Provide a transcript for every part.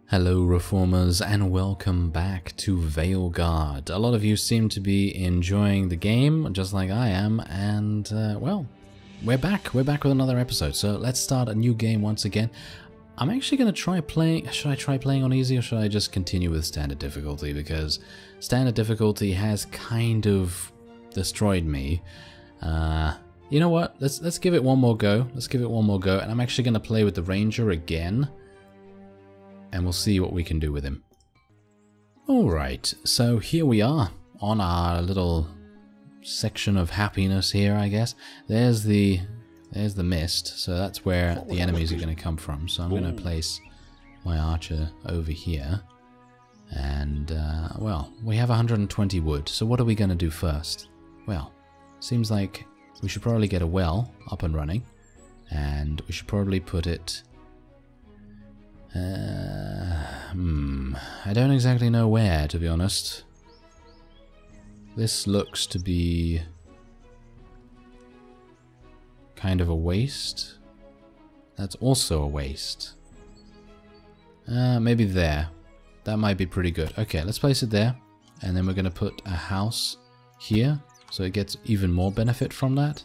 Hello Reformers and welcome back to ValeGuard. A lot of you seem to be enjoying the game just like I am, and well, we're back with another episode. So let's start a new game once again. I'm actually going to try playing, should I try playing on easy or should I just continue with standard difficulty, because standard difficulty has kind of destroyed me. You know what, let's give it one more go, and I'm actually going to play with the Ranger again. And we'll see what we can do with him. Alright, so here we are on our little section of happiness here, I guess. There's the mist, so that's where the enemies are going to come from. So I'm going to place my archer over here. And, well, we have 120 wood, so what are we going to do first? Well, seems like we should probably get a well up and running. And we should probably put it... I don't exactly know where, to be honest. This looks to be kind of a waste. That's also a waste. Maybe there. That might be pretty good. Okay, let's place it there. And then we're going to put a house here, so it gets even more benefit from that.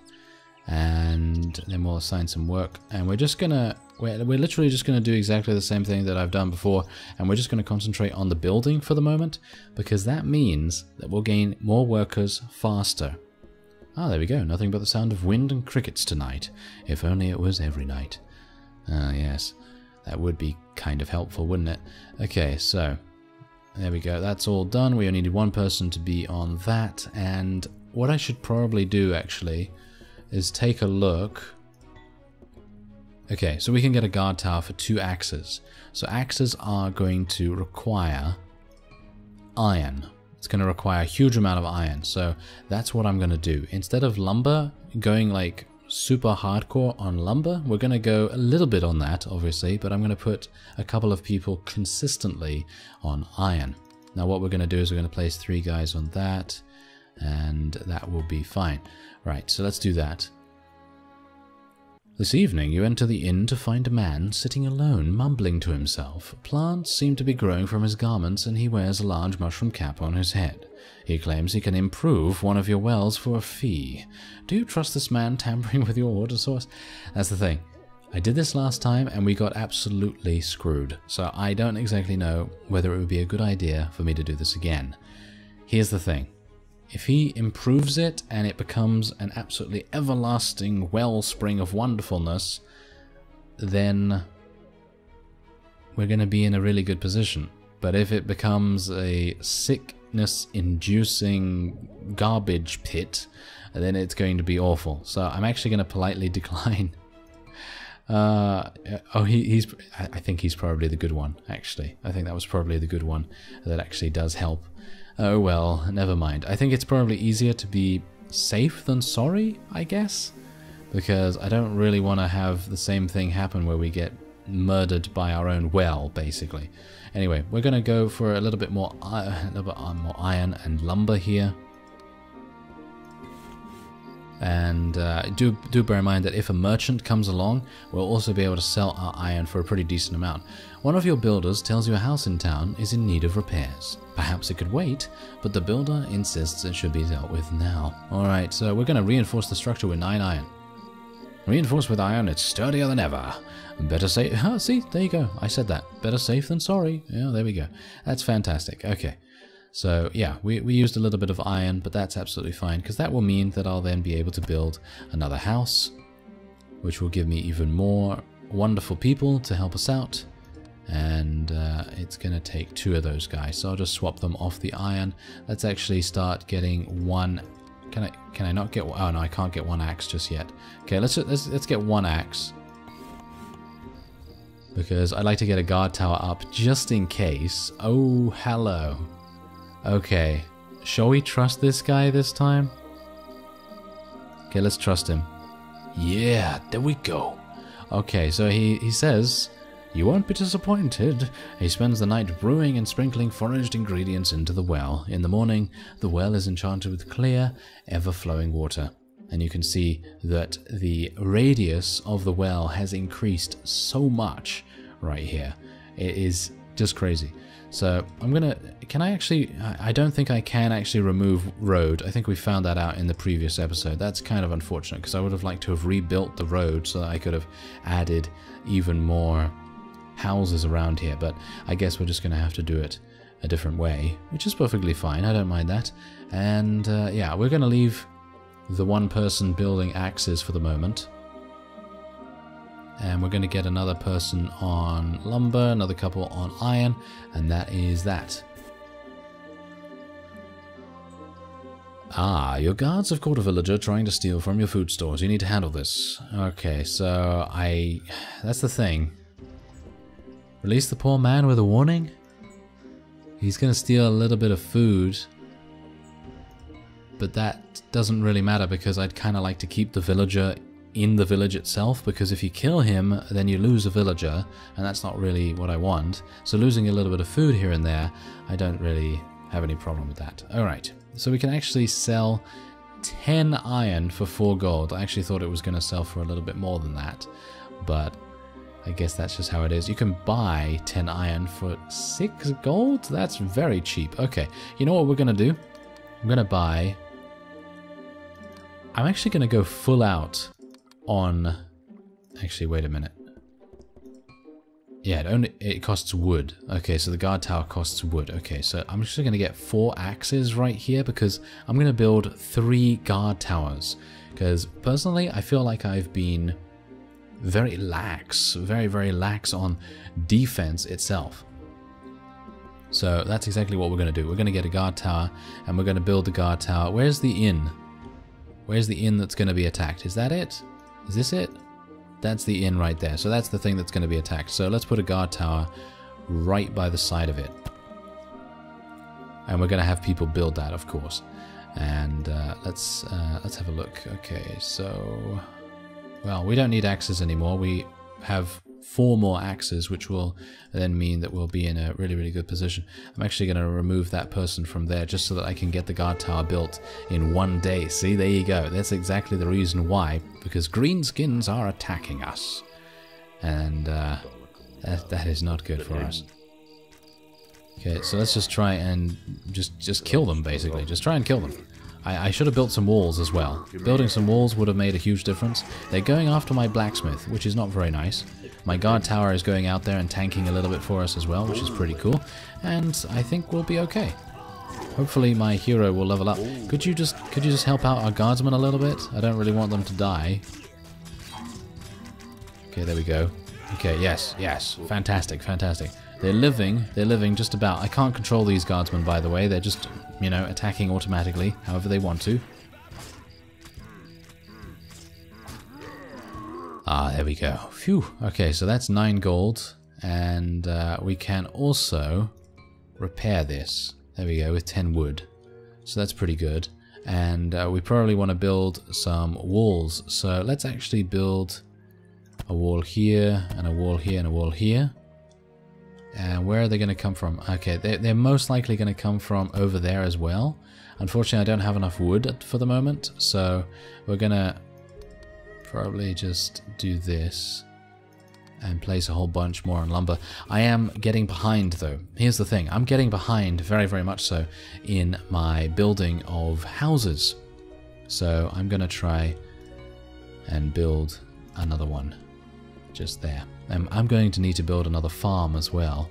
And then we'll assign some work. And we're just going to... We're literally just going to do exactly the same thing that I've done before, and we're just going to concentrate on the building for the moment, because that means that we'll gain more workers faster. Ah, there we go. Nothing but the sound of wind and crickets tonight. If only it was every night. Ah, yes. That would be kind of helpful, wouldn't it? Okay, so there we go. That's all done. We only need one person to be on that, and what I should probably do, actually, is take a look... Okay, so we can get a guard tower for 2 axes. So axes are going to require iron. It's going to require a huge amount of iron. So that's what I'm going to do. Instead of lumber, going like super hardcore on lumber, we're going to go a little bit on that, obviously, but I'm going to put a couple of people consistently on iron. Now what we're going to do is we're going to place 3 guys on that, and that will be fine. Right, so let's do that. This evening you enter the inn to find a man sitting alone, mumbling to himself. Plants seem to be growing from his garments, and he wears a large mushroom cap on his head. He claims he can improve one of your wells for a fee. Do you trust this man tampering with your water source? That's the thing. I did this last time and we got absolutely screwed, so I don't exactly know whether it would be a good idea for me to do this again. Here's the thing. If he improves it and it becomes an absolutely everlasting wellspring of wonderfulness, then we're going to be in a really good position. But if it becomes a sickness-inducing garbage pit, then it's going to be awful. So I'm actually going to politely decline. I think he's probably the good one, actually. I think that was probably the good one that actually does help. Oh well, never mind. I think it's probably easier to be safe than sorry, I guess, because I don't really want to have the same thing happen where we get murdered by our own well, basically. Anyway, we're going to go for a little bit more iron and lumber here. And do bear in mind that if a merchant comes along, we'll also be able to sell our iron for a pretty decent amount. One of your builders tells you a house in town is in need of repairs. Perhaps it could wait, but the builder insists it should be dealt with now. Alright, so we're going to reinforce the structure with 9 iron. Reinforced with iron, it's sturdier than ever. Better safe... Oh, see, there you go. I said that. Better safe than sorry. Yeah, there we go. That's fantastic. Okay. So yeah, we used a little bit of iron, but that's absolutely fine, because that will mean that I'll then be able to build another house, which will give me even more wonderful people to help us out. And it's going to take 2 of those guys, so I'll just swap them off the iron. Let's actually start getting 1. Can I not get? Oh no, I can't get 1 axe just yet. Okay, let's get 1 axe, because I'd like to get a guard tower up just in case. Oh hello. Okay, shall we trust this guy this time? Okay, let's trust him. Yeah, there we go. Okay, so he says, you won't be disappointed. He spends the night brewing and sprinkling foraged ingredients into the well. In the morning, the well is enchanted with clear, ever-flowing water. And you can see that the radius of the well has increased so much right here. It is Just crazy. So I'm gonna, can I actually, I don't think I can actually remove road. I think we found that out in the previous episode. That's kind of unfortunate because I would have liked to have rebuilt the road so that I could have added even more houses around here. But I guess we're just gonna have to do it a different way, which is perfectly fine. I don't mind that. And yeah, we're gonna leave the one person building axes for the moment. And we're going to get another person on lumber, another couple on iron, and that is that. Ah, your guards have caught a villager trying to steal from your food stores. You need to handle this. Okay, so that's the thing. Release the poor man with a warning? He's going to steal a little bit of food. But that doesn't really matter because I'd kind of like to keep the villager in the village itself, because if you kill him then you lose a villager and that's not really what I want. So losing a little bit of food here and there, I don't really have any problem with that. Alright, so we can actually sell 10 iron for 4 gold. I actually thought it was going to sell for a little bit more than that, but I guess that's just how it is. You can buy 10 iron for 6 gold? That's very cheap. Okay, you know what we're going to do? I'm going to buy... I'm actually going to go full out on... Actually, wait a minute. Yeah, it costs wood. Okay, so the guard tower costs wood. Okay, so I'm just going to get 4 axes right here because I'm going to build 3 guard towers. Because personally, I feel like I've been very lax, very lax on defense itself. So that's exactly what we're going to do. We're going to get a guard tower and we're going to build the guard tower. Where's the inn? Where's the inn that's going to be attacked? Is that it? Is this it? That's the inn right there. So that's the thing that's going to be attacked. So let's put a guard tower right by the side of it. And we're going to have people build that, of course. And let's have a look. Okay, so... Well, we don't need axes anymore. We have 4 more axes, which will then mean that we'll be in a really good position. I'm actually going to remove that person from there just so that I can get the guard tower built in 1 day. See, there you go. That's exactly the reason why. Because greenskins are attacking us. And that is not good for us. Okay, so let's just try and just kill them, basically. Just try and kill them. I should have built some walls as well. Building some walls would have made a huge difference. They're going after my blacksmith, which is not very nice. My guard tower is going out there and tanking a little bit for us as well, which is pretty cool. And I think we'll be okay. Hopefully my hero will level up. Could you just help out our guardsmen a little bit? I don't really want them to die. Okay, there we go. Okay, yes. Fantastic. They're living just about. I can't control these guardsmen, by the way. They're just, you know, attacking automatically, however they want to. Ah, there we go. Phew. Okay, so that's 9 gold. And we can also repair this. There we go, with 10 wood. So that's pretty good. And we probably want to build some walls. So let's actually build a wall here, and a wall here, and a wall here. And where are they going to come from? Okay, they're most likely going to come from over there as well. Unfortunately, I don't have enough wood for the moment, so we're going to probably just do this and place a whole bunch more on lumber. I am getting behind, though. Here's the thing. I'm getting behind very much so in my building of houses. So I'm going to try and build another one just there. I'm going to need to build another farm as well.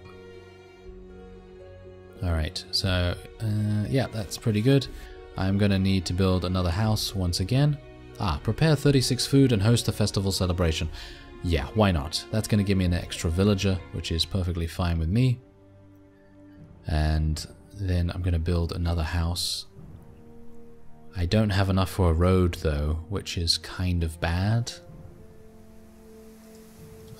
Alright, so yeah, that's pretty good. I'm going to need to build another house once again. Prepare 36 food and host a festival celebration. Yeah, why not? That's going to give me an extra villager, which is perfectly fine with me. And then I'm going to build another house. I don't have enough for a road though, which is kind of bad.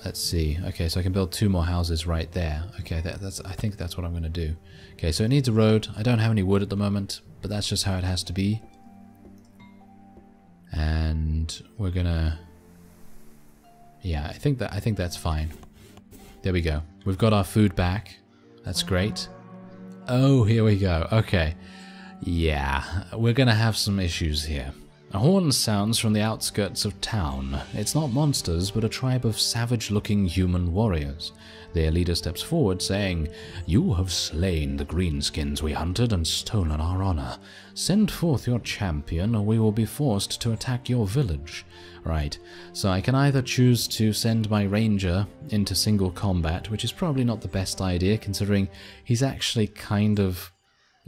Let's see. Okay, so I can build 2 more houses right there. Okay, I think that's what I'm going to do. Okay, so it needs a road. I don't have any wood at the moment, but that's just how it has to be. And we're gonna... Yeah, I think that's fine. There we go. We've got our food back. That's great. Oh, here we go. Okay. Yeah, we're gonna have some issues here. A horn sounds from the outskirts of town. It's not monsters, but a tribe of savage-looking human warriors. Their leader steps forward, saying, "You have slain the greenskins we hunted and stolen our honor. Send forth your champion, or we will be forced to attack your village." Right, so I can either choose to send my ranger into single combat, which is probably not the best idea, considering he's actually kind of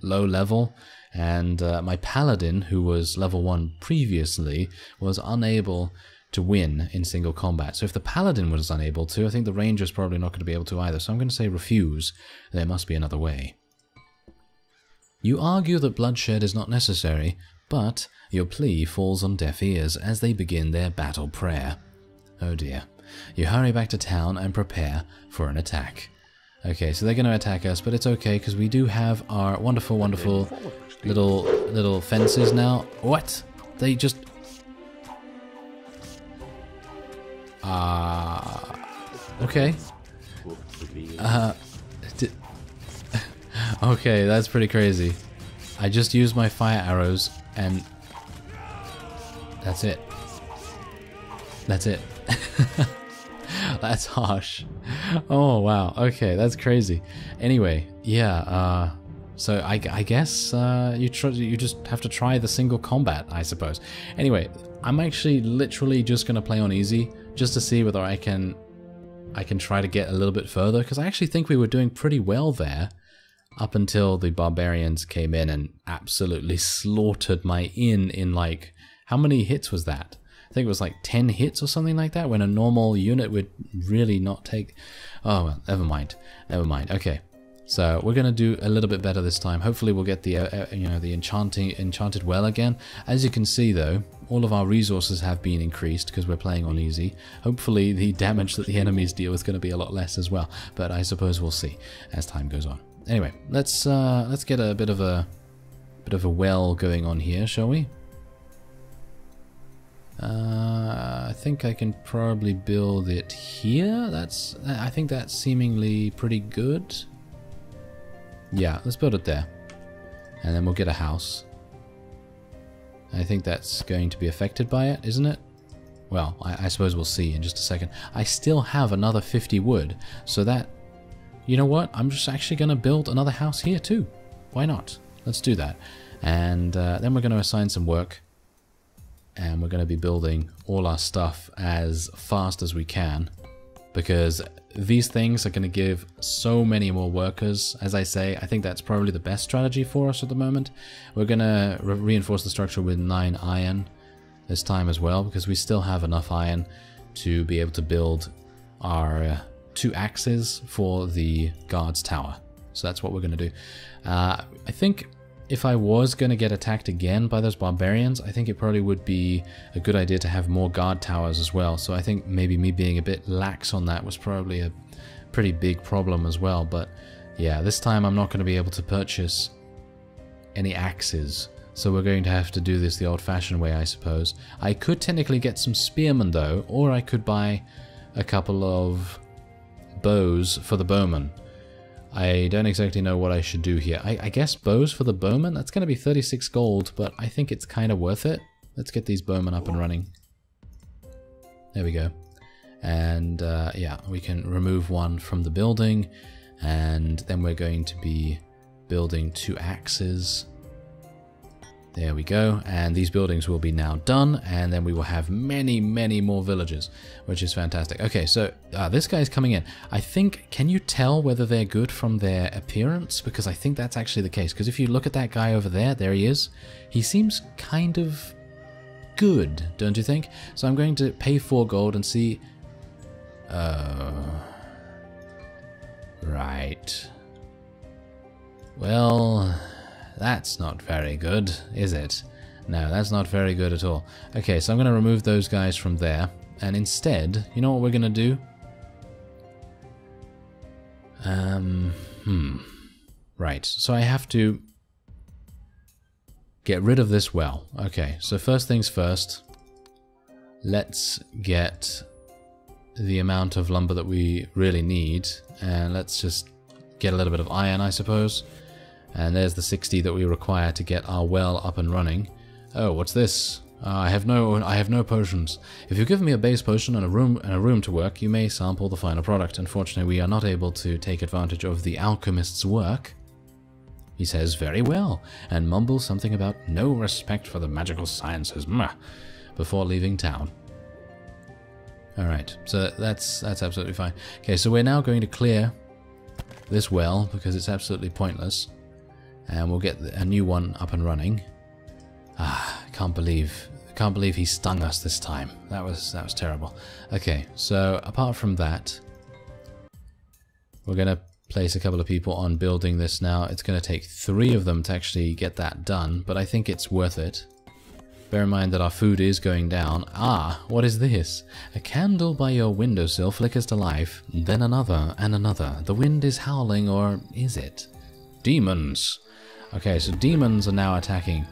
low level, and my paladin, who was level 1 previously, was unable to win in single combat. So if the paladin was unable to, I think the ranger's probably not going to be able to either. So I'm going to say refuse. There must be another way. You argue that bloodshed is not necessary, but your plea falls on deaf ears as they begin their battle prayer. Oh dear. You hurry back to town and prepare for an attack. Okay, so they're going to attack us, but it's okay because we do have our wonderful, wonderful little fences now. What? They just... okay. Okay, that's pretty crazy. I just used my fire arrows and... that's it. That's it. That's harsh. Oh wow, okay, that's crazy. Anyway, yeah, so I guess you just have to try the single combat, I suppose. Anyway, I'm actually literally just gonna play on easy just to see whether I can try to get a little bit further, because I actually think we were doing pretty well there up until the barbarians came in and absolutely slaughtered my inn in like, how many hits was that? I think it was like 10 hits or something like that, when a normal unit would really not take... oh, well, never mind. Never mind. Okay, so we're going to do a little bit better this time. Hopefully we'll get the, you know, the enchanted well again. As you can see, though, all of our resources have been increased because we're playing on easy. Hopefully the damage that the enemies deal is going to be a lot less as well, but I suppose we'll see as time goes on. Anyway, let's get a bit of a well going on here, shall we? I think I can probably build it here. I think that's seemingly pretty good. Yeah, let's build it there. And then we'll get a house. I think that's going to be affected by it, isn't it? Well, I suppose we'll see in just a second. I still have another 50 wood, so that... you know what? I'm just actually going to build another house here too. Why not? Let's do that. And then we're going to assign some work. And we're going to be building all our stuff as fast as we can, because these things are going to give so many more workers. As I say, I think that's probably the best strategy for us at the moment. We're going to reinforce the structure with 9 iron this time as well, because we still have enough iron to be able to build our 2 axes for the guard's tower. So that's what we're going to do. I think... if I was going to get attacked again by those barbarians, I think it probably would be a good idea to have more guard towers as well. So I think maybe me being a bit lax on that was probably a pretty big problem as well. But yeah, this time I'm not going to be able to purchase any axes. So we're going to have to do this the old-fashioned way, I suppose. I could technically get some spearmen though, or I could buy a couple of bows for the bowmen. I don't exactly know what I should do here. I guess bows for the bowmen? That's going to be 36 gold, but I think it's kind of worth it. Let's get these bowmen up and running. There we go. And yeah, we can remove one from the building. And then we're going to be building 2 axes. There we go, and these buildings will be now done, and then we will have many, many more villages, which is fantastic. Okay, so this guy's coming in. I think, can you tell whether they're good from their appearance? Because I think that's actually the case, because if you look at that guy over there, there he is. He seems kind of good, don't you think? So I'm going to pay 4 gold and see... right. Well... that's not very good, is it? No, that's not very good at all. Okay, so I'm going to remove those guys from there. And instead, you know what we're going to do? Right, so I have to get rid of this well. Okay, so first things first. Let's get the amount of lumber that we really need. And let's just get a little bit of iron, I suppose. And there's the 60 that we require to get our well up and running. Oh, what's this? I have no potions. If you give me a base potion and a room to work, you may sample the final product. Unfortunately, we are not able to take advantage of the alchemist's work. He says very well, and mumbles something about no respect for the magical sciences before leaving town. Alright, so that's absolutely fine. Okay, so we're now going to clear this well, because it's absolutely pointless. And we'll get a new one up and running. I can't believe he stung us this time. That was terrible. Okay, so apart from that, we're going to place a couple of people on building this now. It's going to take 3 of them to actually get that done, but I think it's worth it. Bear in mind that our food is going down. What is this? A candle by your windowsill flickers to life, then another and another. The wind is howling, or is it? Demons. Okay, so demons are now attacking.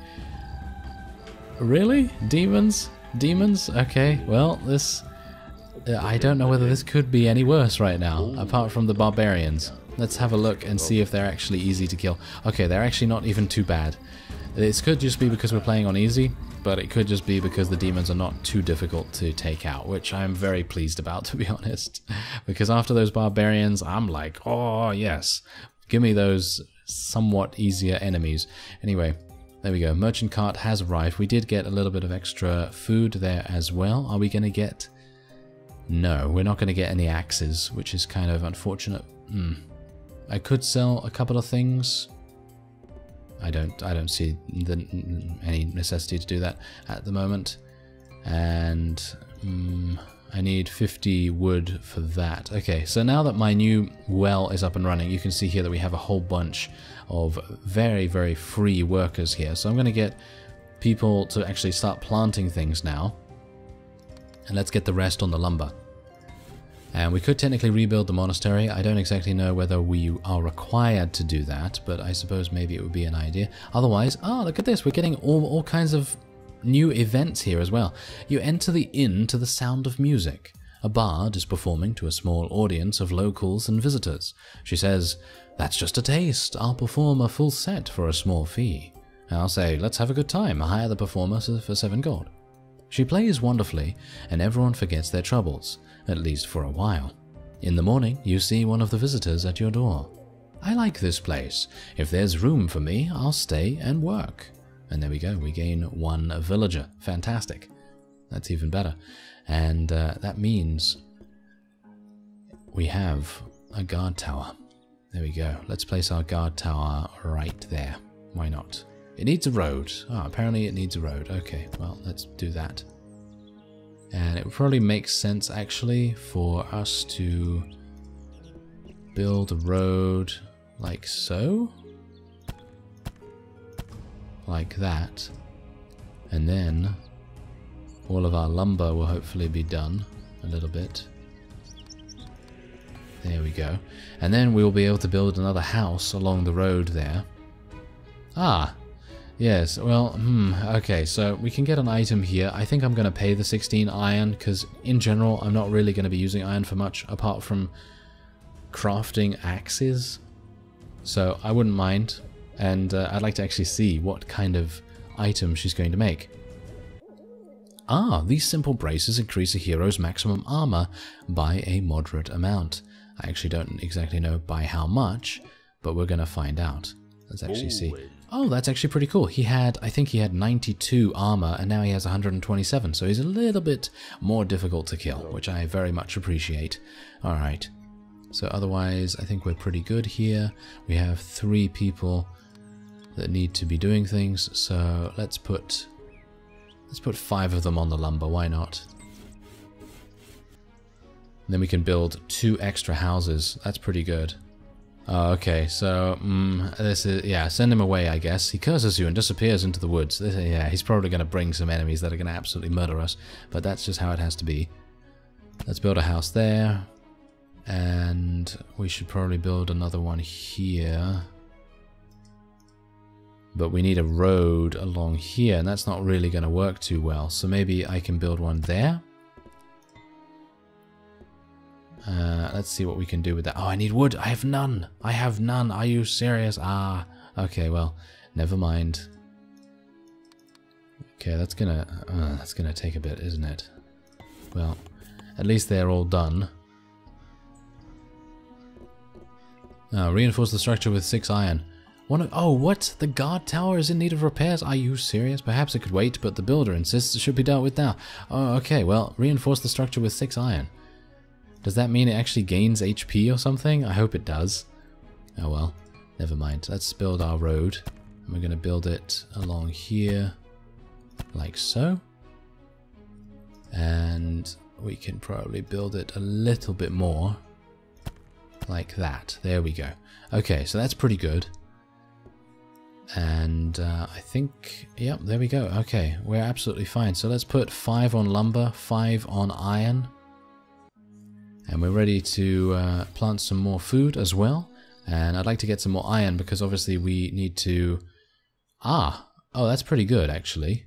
Really? Demons? Demons? Okay, well, this... I don't know whether this could be any worse right now, apart from the barbarians. Let's have a look and see if they're actually easy to kill. Okay, they're actually not even too bad. This could just be because we're playing on easy, but it could just be because the demons are not too difficult to take out, which I'm very pleased about, to be honest. Because after those barbarians, I'm like, oh yes, give me those somewhat easier enemies. Anyway, there we go. Merchant cart has arrived. We did get a little bit of extra food there as well. Are we going to get... No, we're not going to get any axes, which is kind of unfortunate. I could sell a couple of things. I don't see any necessity to do that at the moment. And I need 50 wood for that. Okay, so now that my new well is up and running, you can see here that we have a whole bunch of very, very free workers here. So I'm going to get people to actually start planting things now. And let's get the rest on the lumber. And we could technically rebuild the monastery. I don't exactly know whether we are required to do that, but I suppose maybe it would be an idea. Otherwise, look at this. We're getting all kinds of new events here as well. You enter the inn to the sound of music. A bard is performing to a small audience of locals and visitors. She says, "That's just a taste. I'll perform a full set for a small fee." And I'll say, "Let's have a good time. Hire the performer for 7 gold." She plays wonderfully, and everyone forgets their troubles, at least for a while. In the morning, you see one of the visitors at your door. "I like this place. If there's room for me, I'll stay and work." And there we go, we gain 1 villager. Fantastic. That's even better. And that means we have a guard tower. There we go. Let's place our guard tower right there. Why not? It needs a road. Apparently it needs a road. Okay, well, let's do that. And it would probably make sense, actually, for us to build a road like so. Like that. And then all of our lumber will hopefully be done a little bit. There we go. And then we'll be able to build another house along the road there. Yes, well, okay, so we can get an item here. I think I'm going to pay the 16 iron, because in general, I'm not really going to be using iron for much, apart from crafting axes. So I wouldn't mind, and I'd like to actually see what kind of item she's going to make. These simple braces increase a hero's maximum armor by a moderate amount. I actually don't exactly know by how much, but we're going to find out. Let's actually see. Oh, that's actually pretty cool. I think he had 92 armor, and now he has 127, so he's a little bit more difficult to kill, which I very much appreciate. Alright, so otherwise, I think we're pretty good here. We have 3 people that need to be doing things, so let's put 5 of them on the lumber, why not? And then we can build 2 extra houses. That's pretty good. Okay, so, this is, yeah, send him away, I guess. He curses you and disappears into the woods. Yeah, he's probably going to bring some enemies that are going to absolutely murder us, but that's just how it has to be. Let's build a house there, and we should probably build another one here. But we need a road along here, and that's not really going to work too well, so maybe I can build one there. Let's see what we can do with that. Oh, I need wood. I have none. I have none. Are you serious? Okay, well, never mind. Okay, that's gonna take a bit, isn't it? Well, at least they're all done. Reinforce the structure with 6 iron. Oh, what? The guard tower is in need of repairs? Are you serious? Perhaps it could wait, but the builder insists it should be dealt with now. Oh, okay, well, reinforce the structure with 6 iron. Does that mean it actually gains HP or something? I hope it does. Oh well, never mind. Let's build our road. We're going to build it along here, like so. And we can probably build it a little bit more, like that. There we go. Okay, so that's pretty good. And I think, yep, there we go. Okay, we're absolutely fine. So let's put 5 on lumber, 5 on iron. And we're ready to plant some more food as well. And I'd like to get some more iron because obviously we need to... oh, that's pretty good actually.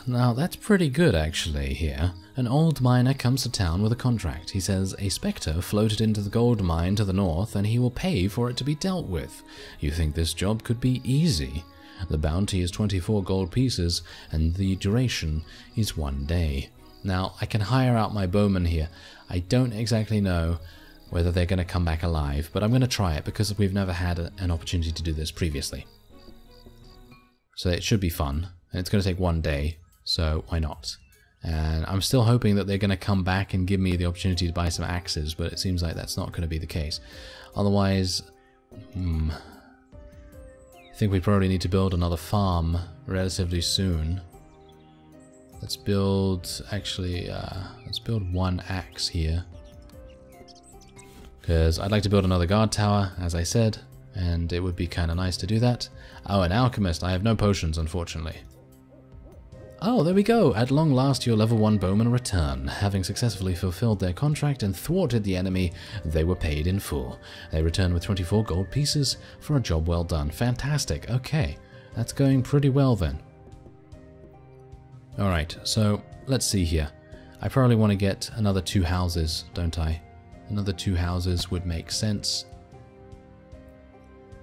Now that's pretty good actually here. An old miner comes to town with a contract. He says a spectre floated into the gold mine to the north and he will pay for it to be dealt with. You think this job could be easy? The bounty is 24 gold pieces and the duration is 1 day. Now I can hire out my bowmen here. I don't exactly know whether they're going to come back alive, but I'm going to try it because we've never had an opportunity to do this previously. So it should be fun. And it's going to take 1 day, so why not? And I'm still hoping that they're going to come back and give me the opportunity to buy some axes, but it seems like that's not going to be the case. Otherwise, I think we probably need to build another farm relatively soon. Let's build, actually, let's build 1 axe here. Because I'd like to build another guard tower, as I said, and it would be kind of nice to do that. Oh, an alchemist. I have no potions, unfortunately. Oh, there we go. At long last, your level 1 bowmen return. Having successfully fulfilled their contract and thwarted the enemy, they were paid in full. They return with 24 gold pieces for a job well done. Fantastic. Okay, that's going pretty well then. Alright, so let's see here. I probably want to get another 2 houses, don't I? Another 2 houses would make sense.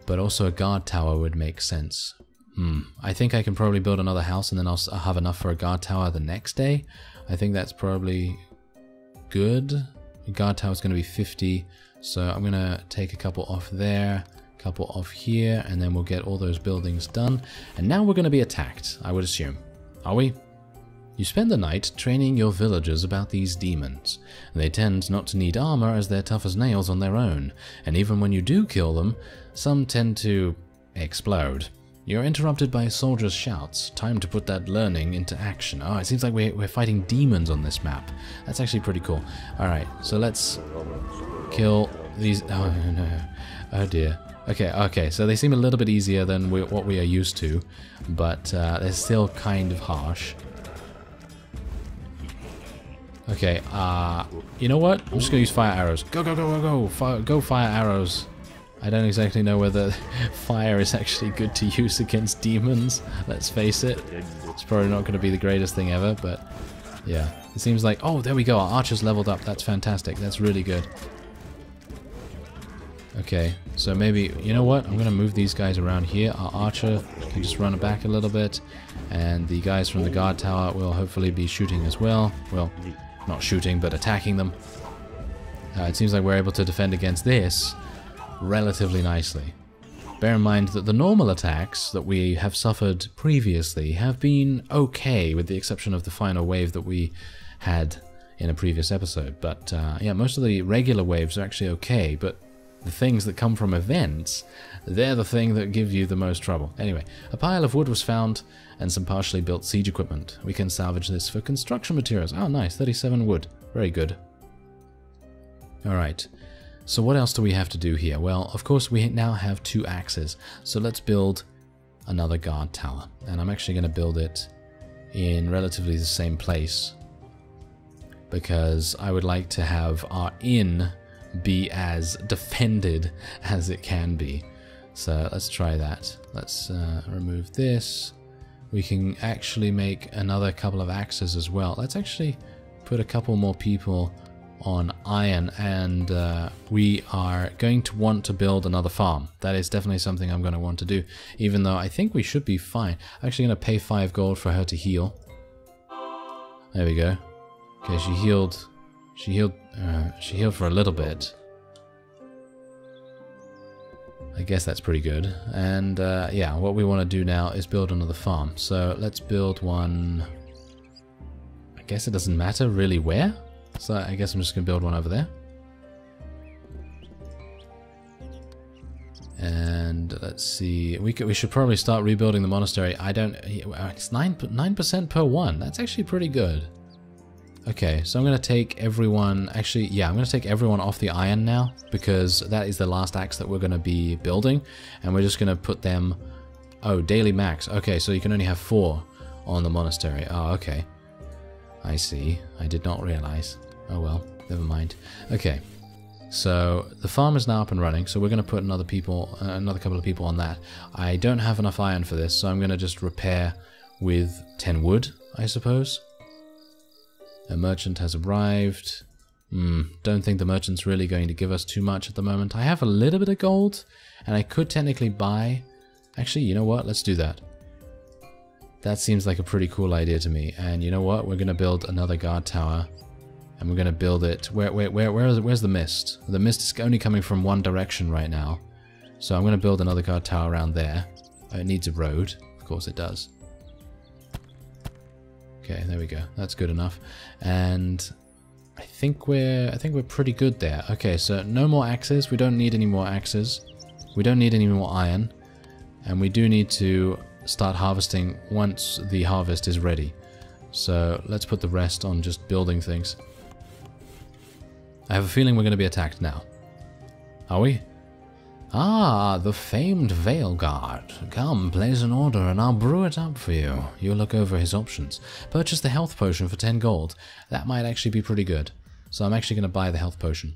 But also a guard tower would make sense. I think I can probably build another house and then I'll have enough for a guard tower the next day. I think that's probably good. A guard tower is going to be 50, so I'm going to take a couple off there, a couple off here, and then we'll get all those buildings done. And now we're going to be attacked, I would assume. Are we? You spend the night training your villagers about these demons. They tend not to need armor as they're tough as nails on their own, and even when you do kill them, some tend to explode. You're interrupted by soldiers' shouts. Time to put that learning into action. Oh, it seems like we're fighting demons on this map. That's actually pretty cool. Alright, so let's kill these... oh, no. Oh, dear. Okay, so they seem a little bit easier than what we are used to, but they're still kind of harsh. Okay, you know what? I'm just gonna use fire arrows. Go, go, go, go, go! Go fire arrows. I don't exactly know whether fire is actually good to use against demons, let's face it. It's probably not going to be the greatest thing ever, but yeah. It seems like, oh, there we go, our archer's leveled up, that's fantastic, that's really good. Okay, so maybe, you know what, I'm going to move these guys around here. Our archer can just run it back a little bit, and the guys from the guard tower will hopefully be shooting as well. Well, not shooting, but attacking them. It seems like we're able to defend against this relatively nicely. Bear in mind that the normal attacks that we have suffered previously have been okay, with the exception of the final wave that we had in a previous episode. But yeah, most of the regular waves are actually okay, but the things that come from events, they're the thing that give you the most trouble. Anyway, a pile of wood was found and some partially built siege equipment. We can salvage this for construction materials. Oh, nice, 37 wood. Very good. Alright. So what else do we have to do here? Well, of course we now have 2 axes, so let's build another guard tower. And I'm actually going to build it in relatively the same place, because I would like to have our inn be as defended as it can be. So let's try that. Let's remove this. We can actually make another couple of axes as well. Let's actually put a couple more people on iron, and we are going to want to build another farm. That is definitely something I'm going to want to do, even though I think we should be fine. I'm actually going to pay 5 gold for her to heal. There we go. Okay, she healed for a little bit. I guess that's pretty good. And yeah, what we want to do now is build another farm. So let's build one. I guess it doesn't matter really where. So I guess I'm just going to build one over there. And let's see. We should probably start rebuilding the monastery. It's 9% per one. That's actually pretty good. Okay, so I'm going to take everyone, actually, yeah, I'm going to take everyone off the iron now, because that is the last axe that we're going to be building, and we're just going to put them, oh, daily max. Okay, so you can only have 4 on the monastery. Oh, okay. I see. I did not realize. Oh well, never mind. Okay, so the farm is now up and running, so we're going to put another couple of people on that. I don't have enough iron for this, so I'm going to just repair with 10 wood, I suppose. A merchant has arrived. Don't think the merchant's really going to give us too much at the moment. I have a little bit of gold, and I could technically buy... Actually, you know what? Let's do that. That seems like a pretty cool idea to me. And you know what? We're going to build another guard tower. And we're going to build it... Where's the mist? The mist is only coming from one direction right now. So I'm going to build another guard tower around there. It needs a road. Of course it does. Okay, there we go. That's good enough. And I think we're pretty good there. Okay, so no more axes. We don't need any more axes. We don't need any more iron. And we do need to start harvesting once the harvest is ready. So let's put the rest on just building things. I have a feeling we're going to be attacked now. Are we? Ah, the famed ValeGuard. Come, place an order and I'll brew it up for you. You look over his options. Purchase the health potion for 10 gold. That might actually be pretty good. So I'm actually going to buy the health potion.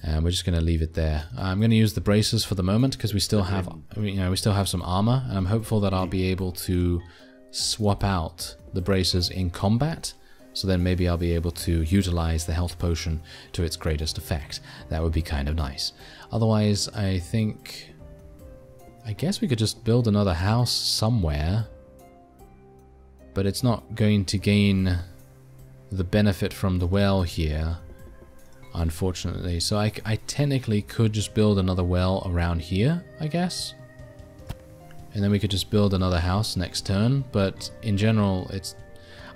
And we're just going to leave it there. I'm going to use the braces for the moment because we still have, we still have some armor, and I'm hopeful that I'll be able to swap out the braces in combat. So then maybe I'll be able to utilize the health potion to its greatest effect. That would be kind of nice. Otherwise, I guess we could just build another house somewhere. But it's not going to gain the benefit from the well here, unfortunately. So I technically could just build another well around here, I guess. And then we could just build another house next turn. But in general,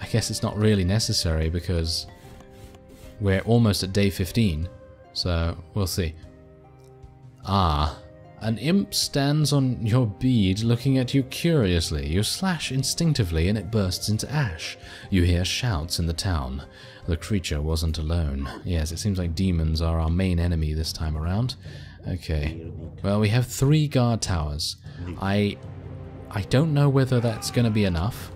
I guess it's not really necessary because we're almost at day 15, so we'll see. Ah, an imp stands on your bead looking at you curiously. You slash instinctively and it bursts into ash. You hear shouts in the town. The creature wasn't alone. Yes, it seems like demons are our main enemy this time around. Okay, well, we have 3 guard towers. I don't know whether that's going to be enough.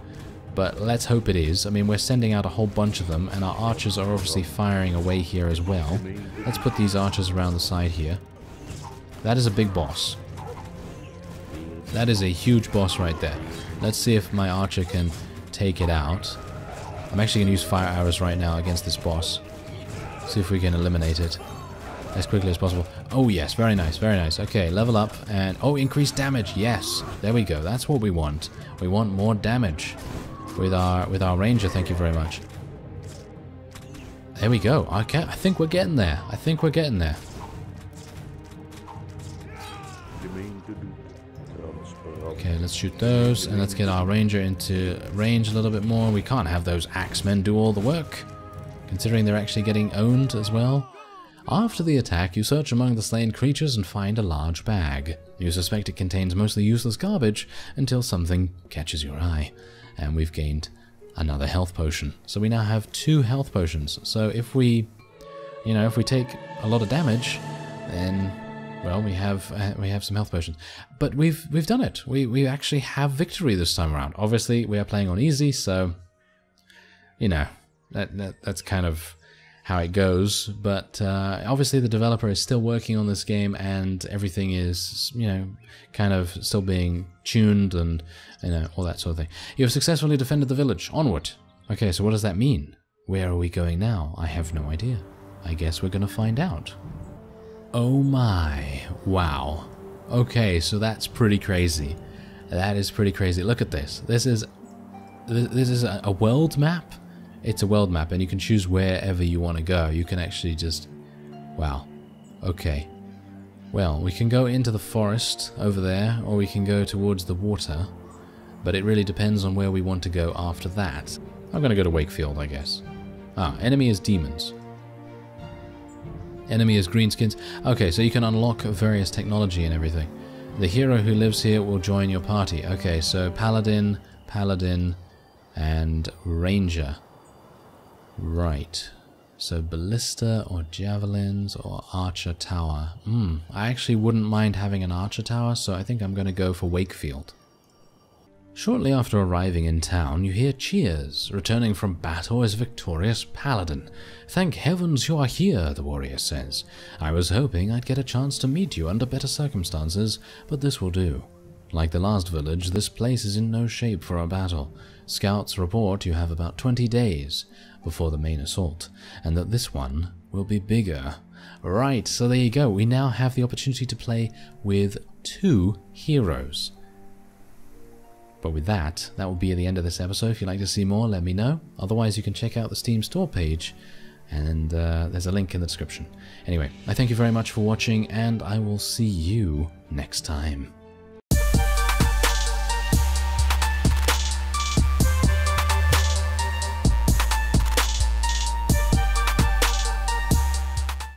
But let's hope it is. I mean, we're sending out a whole bunch of them, and our archers are obviously firing away here as well. Let's put these archers around the side here. That is a big boss. That is a huge boss right there. Let's see if my archer can take it out. I'm actually going to use fire arrows right now against this boss. See if we can eliminate it as quickly as possible. Oh yes, very nice, very nice. Okay, level up, and oh, increased damage. Yes, there we go. That's what we want. We want more damage. With our ranger, thank you very much. There we go. Okay, I think we're getting there. I think we're getting there. Okay, let's shoot those, and let's get our ranger into range a little bit more. We can't have those axemen do all the work, considering they're actually getting owned as well. After the attack, you search among the slain creatures and find a large bag. You suspect it contains mostly useless garbage until something catches your eye. And we've gained another health potion. So we now have 2 health potions. So if we, if we take a lot of damage, then, well, we have some health potions. But we've done it. We actually have victory this time around. Obviously, we are playing on easy, so, that's kind of how it goes. But obviously, the developer is still working on this game, and everything is, kind of still being tuned and all that sort of thing. You have successfully defended the village. Onward. Okay, so what does that mean? Where are we going now? I have no idea. I guess we're gonna find out. Oh my, wow. Okay, so that's pretty crazy. That is pretty crazy. Look at this. This is a world map. It's a world map, and you can choose wherever you want to go. You can actually just... Wow. Okay. Well, we can go into the forest over there, or we can go towards the water. But it really depends on where we want to go after that. I'm going to go to Wakefield, I guess. Ah, enemy is demons. Enemy is greenskins. Okay, so you can unlock various technology and everything. The hero who lives here will join your party. Okay, so Paladin, and Ranger. Right. So Ballista or Javelins or Archer Tower. I actually wouldn't mind having an Archer Tower, so I think I'm going to go for Wakefield. Shortly after arriving in town, you hear cheers. Returning from battle is victorious Paladin. "Thank heavens you are here," the warrior says. "I was hoping I'd get a chance to meet you under better circumstances, but this will do. Like the last village, this place is in no shape for a battle. Scouts report you have about 20 days before the main assault, and that this one will be bigger." Right, so there you go. We now have the opportunity to play with 2 heroes. But with that will be the end of this episode. If you'd like to see more, let me know. Otherwise, you can check out the Steam store page, and there's a link in the description. Anyway, I thank you very much for watching, and I will see you next time.